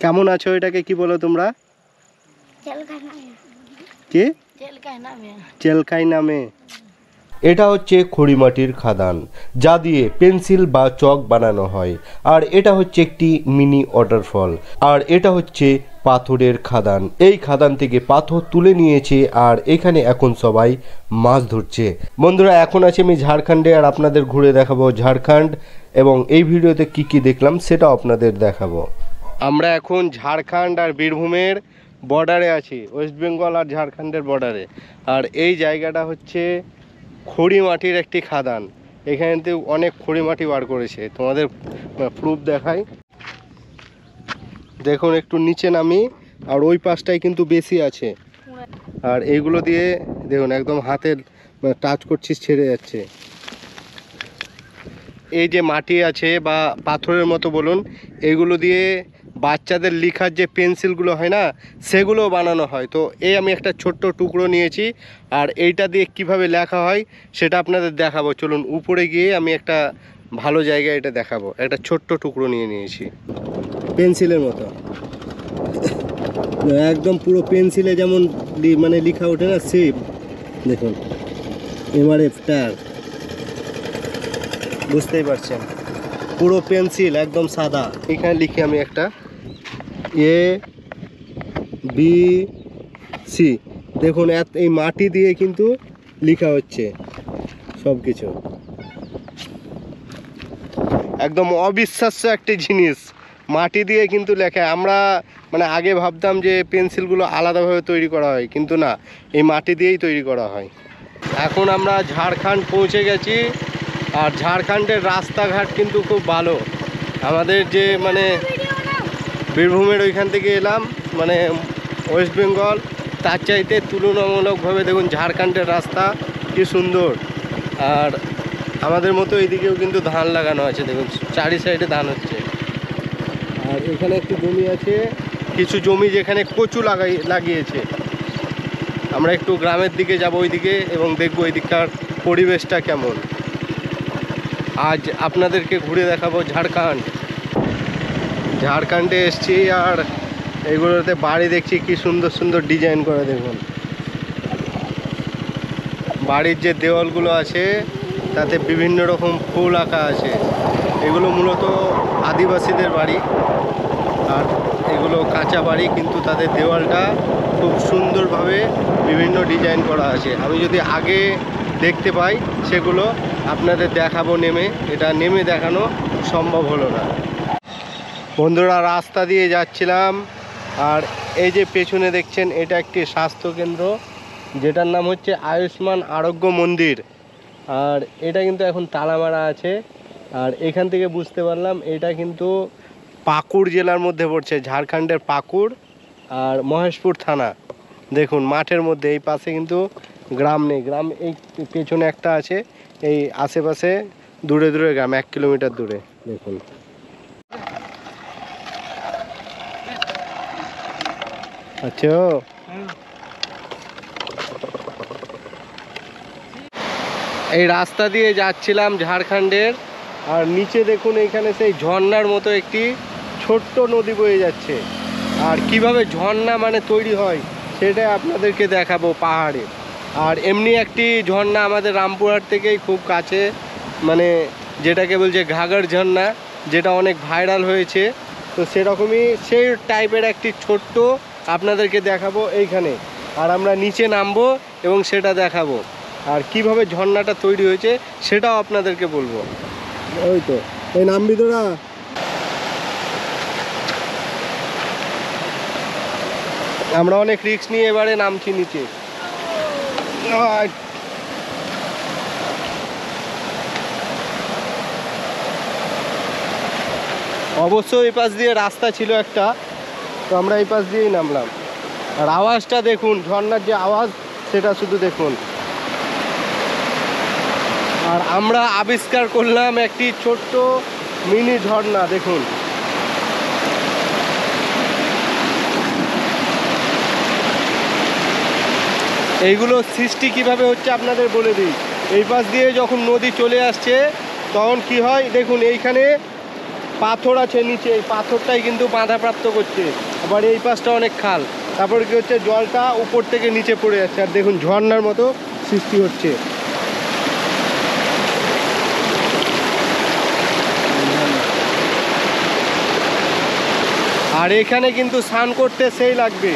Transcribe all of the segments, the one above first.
কেমন আছো? এটাকে কি বলো তোমরা? কি? চেলকাই নামে। এটা হচ্ছে খড়িমাটির খাদান, যা দিয়ে পেন্সিল বা চক বানানো হয়। আর এটা হচ্ছে একটি মিনি ওয়াটারফল। আর এটা হচ্ছে পাথরের খাদান। এই খাদান থেকে পাথর তুলে নিয়েছে আর এখানে এখন সবাই মাছ ধরছে। বন্ধুরা, এখন আছি আমি ঝাড়খণ্ডে আর আপনাদের ঘুরে দেখাবো ঝাড়খণ্ড, এবং এই ভিডিওতে কি কি দেখলাম সেটা আপনাদের দেখাবো। আমরা এখন ঝাড়খণ্ড আর বীরভূমের বর্ডারে আছি, ওয়েস্ট বেঙ্গল আর ঝাড়খণ্ডের বর্ডারে। আর এই জায়গাটা হচ্ছে খড়ি মাটির একটি খাদান। এখানে অনেক খড়ি মাটি বার করেছে, তোমাদের প্রুফ দেখাই। দেখুন একটু নিচে নামি, আর ওই পাশটাই কিন্তু বেশি আছে। আর এইগুলো দিয়ে দেখুন একদম হাতে টাচ করছিস, ছেড়ে যাচ্ছে। এই যে মাটি আছে বা পাথরের মতো বলুন, এগুলো দিয়ে বাচ্চাদের লেখার যে পেন্সিলগুলো হয় না, সেগুলো বানানো হয়। তো এই আমি একটা ছোট্ট টুকরো নিয়েছি, আর এইটা দিয়ে কিভাবে লেখা হয় সেটা আপনাদের দেখাবো। চলুন উপরে গিয়ে আমি একটা ভালো জায়গায় এটা দেখাবো। একটা ছোট্ট টুকরো নিয়ে নিয়েছি, পেন্সিলের মতো, একদম পুরো পেন্সিলে যেমন মানে লেখা ওঠে না, সেম। দেখুন এমআরএফ টার, বুঝতেই পারছেন, পুরো পেন্সিল একদম সাদা। এখানে লিখে আমি একটা ABC। দেখুন এই মাটি দিয়ে কিন্তু লেখা হচ্ছে সব কিছু। একদম অবিশ্বাস্য একটি জিনিস, মাটি দিয়ে কিন্তু লেখা। আমরা মানে আগে ভাবতাম যে পেন্সিলগুলো আলাদাভাবে তৈরি করা হয়, কিন্তু না, এই মাটি দিয়েই তৈরি করা হয়। এখন আমরা ঝাড়খণ্ড পৌঁছে গেছি, আর ঝাড়খণ্ডের রাস্তাঘাট কিন্তু খুব ভালো। আমাদের যে মানে বীরভূমের ওইখান থেকে এলাম, মানে ওয়েস্ট বেঙ্গল, তার চাইতে তুলনামূলকভাবে দেখুন ঝাড়খণ্ডের রাস্তা কি সুন্দর। আর আমাদের মতো এইদিকেও কিন্তু ধান লাগানো আছে, দেখুন চারি সাইডে ধান হচ্ছে। আর এখানে একটু জমি আছে, কিছু জমি যেখানে কচু লাগিয়েছে। আমরা একটু গ্রামের দিকে যাব ওইদিকে, এবং দেখবো ওইদিককার পরিবেশটা কেমন। আজ আপনাদেরকে ঘুরে দেখাবো ঝাড়খণ্ড। ঝাড়খণ্ডে এসছি, আর এইগুলোতে বাড়ি দেখছি কি সুন্দর সুন্দর ডিজাইন করা। দেখুন বাড়ির যে দেওয়ালগুলো আছে তাতে বিভিন্ন রকম ফুল আঁকা আছে। এগুলো মূলত আদিবাসীদের বাড়ি, আর এগুলো কাঁচা বাড়ি, কিন্তু তাদের দেওয়ালটা খুব সুন্দরভাবে বিভিন্ন ডিজাইন করা আছে। আমি যদি আগে দেখতে পাই সেগুলো আপনাদের দেখাবো নেমে, এটা নেমে দেখানো সম্ভব হলো না। বন্ধুরা, রাস্তা দিয়ে যাচ্ছিলাম, আর এই যে পেছনে দেখছেন এটা একটি স্বাস্থ্যকেন্দ্র, যেটার নাম হচ্ছে আয়ুষ্মান আরোগ্য মন্দির। আর এটা কিন্তু এখন তালা মারা আছে। আর এখান থেকে বুঝতে পারলাম এটা কিন্তু পাকুড় জেলার মধ্যে পড়ছে, ঝাড়খণ্ডের পাকুড় আর মহেশপুর থানা। দেখুন মাঠের মধ্যে, এই পাশে কিন্তু গ্রাম নেই, গ্রাম এই পেছনে একটা আছে, এই আশেপাশে দূরে দূরে গ্রাম, 1 কিলোমিটার দূরে। দেখুন আচ্ছা, এই রাস্তা দিয়ে যাচ্ছিলাম ঝাড়খণ্ডের, আর নিচে দেখুন এইখানে সেই ঝর্ণার মতো একটি ছোট্ট নদী বয়ে যাচ্ছে। আর কিভাবে ঝর্ণা মানে তৈরি হয় সেটা আপনাদেরকে দেখাবো পাহাড়ে। আর এমনি একটি ঝর্ণা আমাদের রামপুরহাট থেকেই খুব কাছে, মানে যেটাকে বলছে ঘাগর ঝর্ণা, যেটা অনেক ভাইরাল হয়েছে। তো সেরকমই সেই টাইপের একটি ছোট্ট আপনাদেরকে দেখাবো এইখানে। আর আমরা নিচে নামবো এবং সেটা দেখাবো, আর কিভাবে ঝর্ণাটা তৈরি হয়েছে সেটাও আপনাদেরকে বলবো। ওই তো এই নামবি তোরা। আমরা অনেক রিস্ক নিয়ে এবারে নামছি নিচে। অবশ্যই এই পাশ দিয়ে রাস্তা ছিল একটা, তো আমরা এই পাশ দিয়েই নামলাম। আর আওয়াজটা দেখুন, ঝর্ণার যে আওয়াজ সেটা শুধু দেখুন। আর আমরা আবিষ্কার করলাম একটি ছোট্ট মিনি ঝর্ণা। দেখুন এইগুলো সৃষ্টি কিভাবে হচ্ছে আপনাদের বলে দিই। এই পাশ দিয়ে যখন নদী চলে আসছে তখন কি হয় দেখুন, এইখানে পাথর আছে নিচে, এই পাথরটাই কিন্তু বাধাপ্রাপ্ত করছে। আবার এই পাশটা অনেক খাল, তারপর কি হচ্ছে জলটা উপর থেকে নিচে পড়ে যাচ্ছে, আর দেখুন ঝর্ণার মতো সৃষ্টি হচ্ছে। আর এখানে কিন্তু স্নান করতে সেই লাগবে,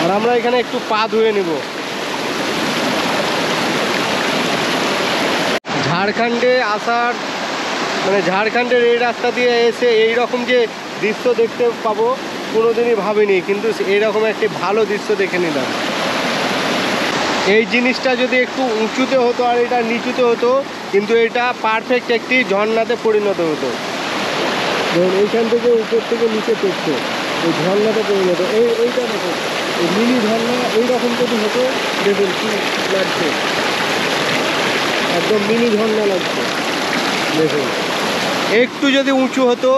আর আমরা এখানে একটু পা ধুয়ে নেব। ঝাড়খণ্ডে আসার মানে ঝাড়খণ্ডের এই রাস্তা দিয়ে এসে এই রকম যে দৃশ্য দেখতে পাবো কোনোদিনই ভাবিনি, কিন্তু এইরকম একটি ভালো দৃশ্য দেখে নিলাম। এই জিনিসটা যদি একটু উঁচুতে হতো আর এটা নিচুতে হতো, কিন্তু এটা পারফেক্ট একটি ঝর্ণাতে পরিণত হতো। ধরুন এইখান থেকে উপর থেকে নিচে পড়ছে, এই ঝর্ণাতে পরিণত। এইটা দেখো, এই মিনি ঝর্ণা এইরকম যদি হতো, দেখুন কি লাগছে, একদম মিনি ঝর্ণা লাগছে। দেখুন একটু যদি উঁচু হতো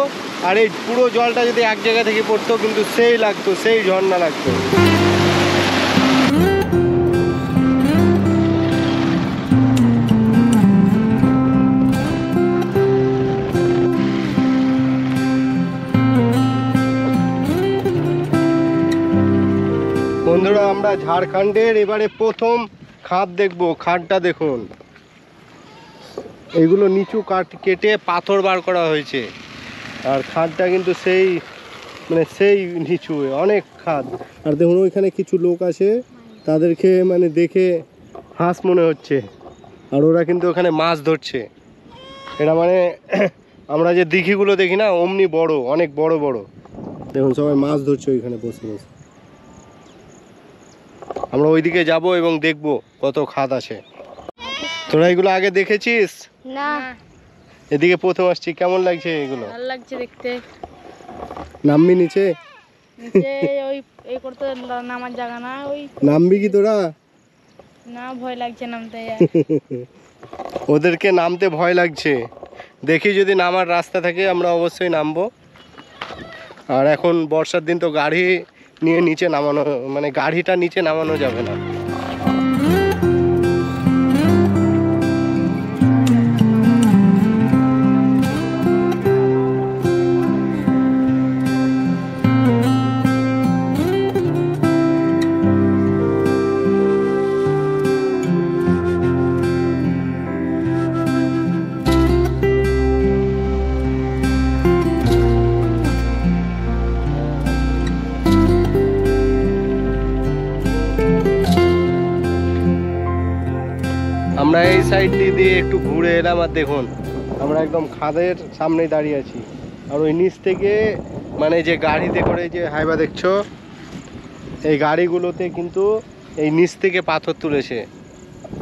আর এই পুরো জলটা যদি এক জায়গা থেকে পড়তো, কিন্তু সেই লাগতো, সেই ঝর্ণা লাগতো। বন্ধুরা, আমরা ঝাড়খণ্ডের এবারে প্রথম খাদ দেখবো। খাদটা দেখুন, এইগুলো নিচু কেটে পাথর বার করা হয়েছে, আর খাদটা কিন্তু সেই মানে সেই নিচু, অনেক খাদ। আর দেখুন ওইখানে কিছু লোক আছে, তাদেরকে মানে দেখে হাঁস মনে হচ্ছে, আর ওরা কিন্তু ওখানে মাছ ধরছে। এটা মানে আমরা যে দিঘিগুলো দেখি না, অমনি বড়, অনেক বড় বড়। দেখুন সবাই মাছ ধরছে ওইখানে বসে বসে। আমরা ওইদিকে যাব এবং দেখব কত খাদ আছে। তোরা এগুলো আগে দেখেছিস? না, এদিকে প্রথম আসছি। কেমন লাগছে এগুলো? ভালো লাগছে দেখতে। নামবি নিচে? নিচে ওই এই করতে নামার জায়গা না, ওই নামবি কি তোরা? না, ভয় লাগছে নামতে। ওদেরকে নামতে ভয় লাগছে। দেখি যদি নামার রাস্তা থাকে আমরা অবশ্যই নামবো। আর এখন বর্ষার দিন তো গাড়ি নিয়ে নিচে নামানো, মানে গাড়িটা নিচে নামানো যাবে না। আমরা এই সাইড দিয়ে একটু ঘুরে এলাম, আর দেখুন আমরা একদম খাদের সামনেই দাঁড়িয়ে আছি। আর ওই নিচ থেকে মানে যে গাড়িতে করে যে হাইবা দেখছো, এই গাড়িগুলোতে কিন্তু এই নিচ থেকে পাথর তুলেছে।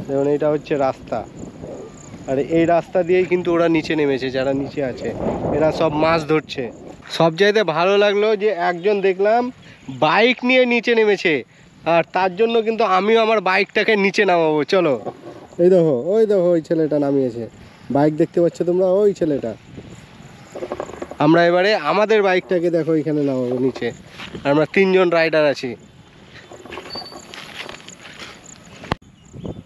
দেখুন এটা হচ্ছে রাস্তা, আর এই রাস্তা দিয়েই কিন্তু ওরা নিচে নেমেছে, যারা নিচে আছে এরা সব মাছ ধরছে। সব জায়গায় ভালো লাগলো যে একজন দেখলাম বাইক নিয়ে নিচে নেমেছে, আর তার জন্য কিন্তু আমিও আমার বাইকটাকে নিচে নামাবো। চলো, এই দেখো, ওই দেখো ওই ছেলেটা নামিয়েছে, বাইক দেখতে পাচ্ছ তোমরা, ওই ছেলেটা। আমরা এবারে আমাদের বাইকটাকে দেখো এখানে নামাবো নিচে, আমরা 3 জন রাইডার আছি।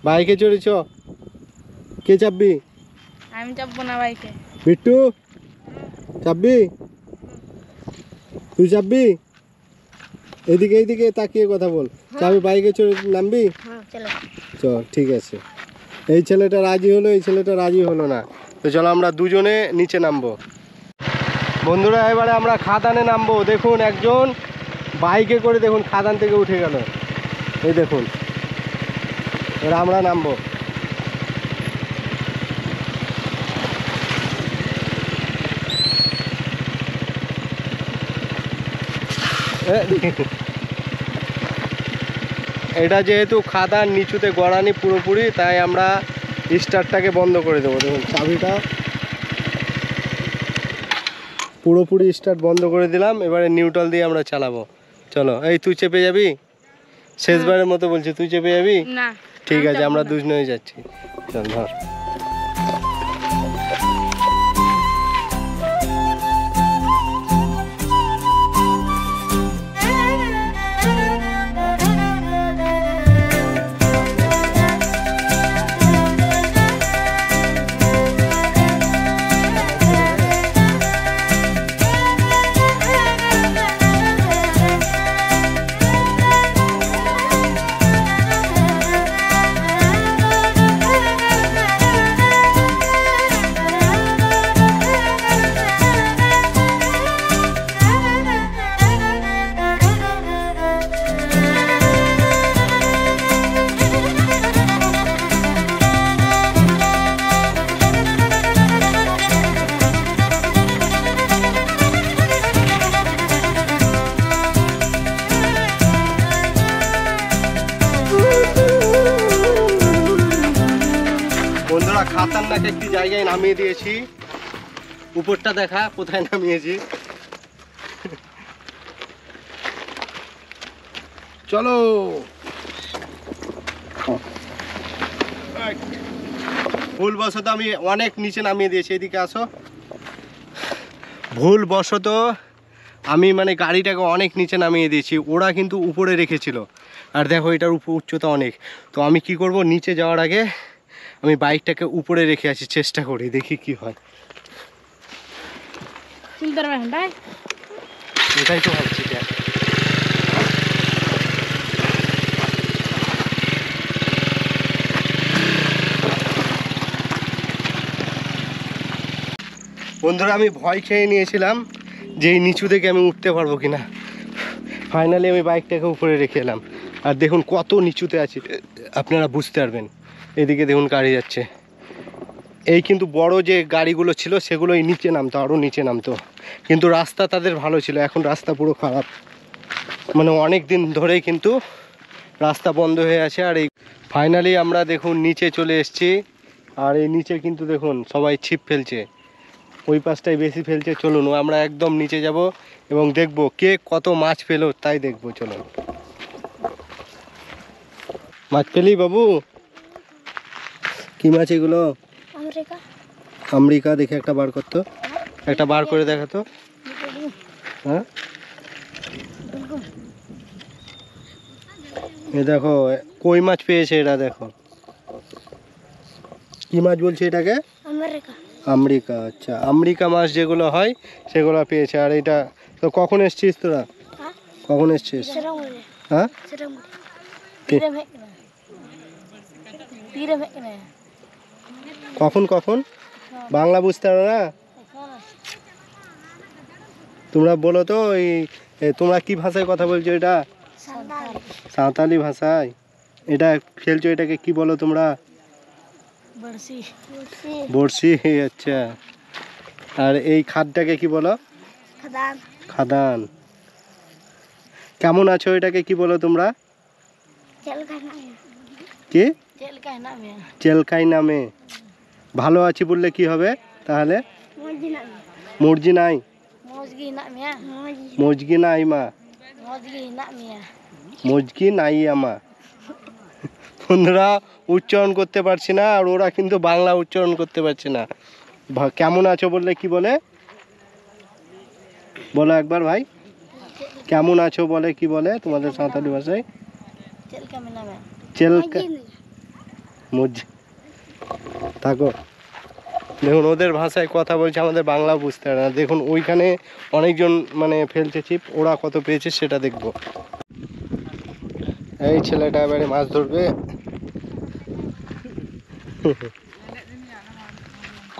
বাইকে চড়েছ? কে চাপবি? আমি চাপবো না বাইকে। বিট্টু চাপবি? তুই চাপবি? এইদিকে এইদিকে তাকিয়ে কথা বল। চাবি বাইকে চড়ে নামবি? চলো। চল, ঠিক আছে। এই ছেলেটা রাজি হলো, এই ছেলেটা রাজি হলো না, তো চলো আমরা দুজনে নিচে নামবো। বন্ধুরা, এবারে আমরা খাদানে নামবো। দেখুন একজন বাইকে করে দেখুন খাদান থেকে উঠে গেল, এই দেখুন। এবার আমরা নামবো। এটা যেহেতু খাদান নিচুতে গড়ানি পুরোপুরি, তাই আমরা স্টার্টটাকে বন্ধ করে দেবো। দেখুন চাবিটা পুরোপুরি স্টার্ট বন্ধ করে দিলাম। এবারে নিউট্রাল দিয়ে আমরা চালাবো। চলো, এই তুই চেপে যাবি? শেষবারের মতো বলছি, তুই চেপে যাবি? না, ঠিক আছে, আমরা দুজনেই যাচ্ছি। চল ধর। খাতারনাক একটি জায়গায় নামিয়ে দিয়েছি। উপরটা দেখা কোথায় নামিয়েছি। চলো। ভুলবশত আমি অনেক নিচে নামিয়ে দিয়েছি, এদিকে আসো। ভুলবশত আমি মানে গাড়িটাকে অনেক নিচে নামিয়ে দিয়েছি, ওরা কিন্তু উপরে রেখেছিল। আর দেখো এটার উচ্চতা অনেক। তো আমি কি করব, নিচে যাওয়ার আগে আমি বাইকটাকে উপরে রেখে আসি, চেষ্টা করি, দেখি কি হয়। এটাই তো ভাবছি। বন্ধুরা আমি ভয় খেয়ে নিয়েছিলাম যে এই নিচু থেকে আমি উঠতে পারবো কিনা। ফাইনালি আমি বাইকটাকে উপরে রেখে এলাম। আর দেখুন কত নিচুতে আছি, আপনারা বুঝতে পারবেন। এদিকে দেখুন গাড়ি যাচ্ছে। এই কিন্তু বড় যে গাড়িগুলো ছিল সেগুলো এই নিচে নামতো, আরও নিচে নামতো, কিন্তু রাস্তা তাদের ভালো ছিল। এখন রাস্তা পুরো খারাপ, মানে অনেক দিন ধরেই কিন্তু রাস্তা বন্ধ হয়ে আছে। আর এই ফাইনালি আমরা দেখুন নিচে চলে এসেছি। আর এই নিচে কিন্তু দেখুন সবাই ছিপ ফেলছে, ওই পাশটাই বেশি ফেলছে। চলুন আমরা একদম নিচে যাব এবং দেখব কে কত মাছ পেলো, তাই দেখবো। চলুন। মাছ পেলি বাবু? কি মাছ এগুলো? আমেরিকা। দেখে একটা বার করতো, একটা বার করে দেখাতো। হ্যাঁ এ দেখো কই মাছ পেয়েছে এরা, দেখো কি মাছ বলছে এটাকে? আমেরিকা। আচ্ছা, আমেরিকা মাছ যেগুলো হয় সেগুলো পেয়েছে। আর এটা তো কখন এসছিস তোরা? কখন এসছিস? হ্যাঁ কখন কখন বাংলা বুঝতে পারো না তোমরা? বলো তো এই তোমরা কি ভাষায় কথা বলছো? এটা সাঁওতালি ভাষায় এটা ফেলছো। এটাকে কি বলো তোমরা? বড়শি। আচ্ছা, আর এই খাদটাকে কি বলো? খাদান। কেমন আছো এটাকে কি বলো তোমরা? কি? চেলকাই নামে। ভালো আছি বললে কি হবে তাহলে? মর্জি নাই। মজগি নাই মা। মজগি নাই আমা। বন্ধুরা উচ্চারণ করতে পারছি না, আর ওরা কিন্তু বাংলা উচ্চারণ করতে পারছে না। কেমন আছো বললে কি বলে? বলো একবার ভাই, কেমন আছো বলে কি বলে তোমাদের সাঁওতালি ভাষায়? চেলকা। থাকো। দেখুন ওদের ভাষায় কথা বলছে, আমাদের বাংলা বুঝতে পারে না। দেখুন ওইখানে অনেকজন মানে ফেলছে ছিপ, ওরা কত পেয়েছে সেটা দেখবো। এই ছেলেটা এবারে মাছ ধরবে।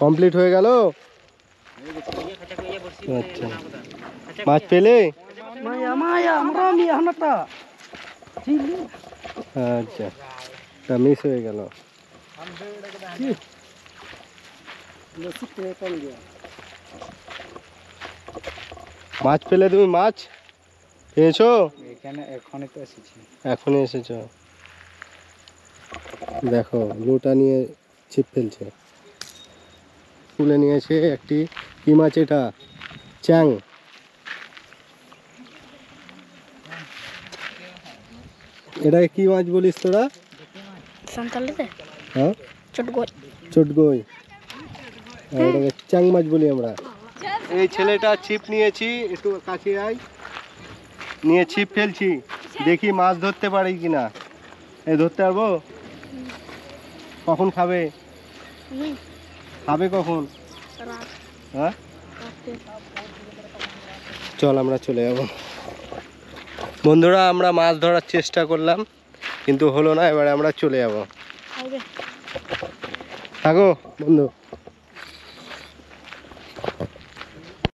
কমপ্লিট হয়ে গেল। আচ্ছা, মাছ পেলে? আচ্ছা, মিস হয়ে গেল। মাছ পেলে? তুমি মাছ পেয়েছো? এখনই এসেছো। দেখো লোটা নিয়ে ছিপ ফেলছে, তুলে নিয়েছে একটি। কি মাছ এটা? চ্যাং। এটাকে কি মাছ বলিস তোরা? হ্যাঁ, চটগই। এটাকে চ্যাং মাছ বলি আমরা। এই ছেলেটা ছিপ নিয়েছি, একটু কাছে আয়, নিয়ে ছিপ ফেলছি, দেখি মাছ ধরতে পারি কিনা। এই ধরতে পারবো? কখন খাবে? খাবে কখন? হ্যাঁ, চল আমরা চলে যাব। বন্ধুরা আমরা মাছ ধরার চেষ্টা করলাম কিন্তু হলো না, এবারে আমরা চলে যাব। থাকো বন্ধু।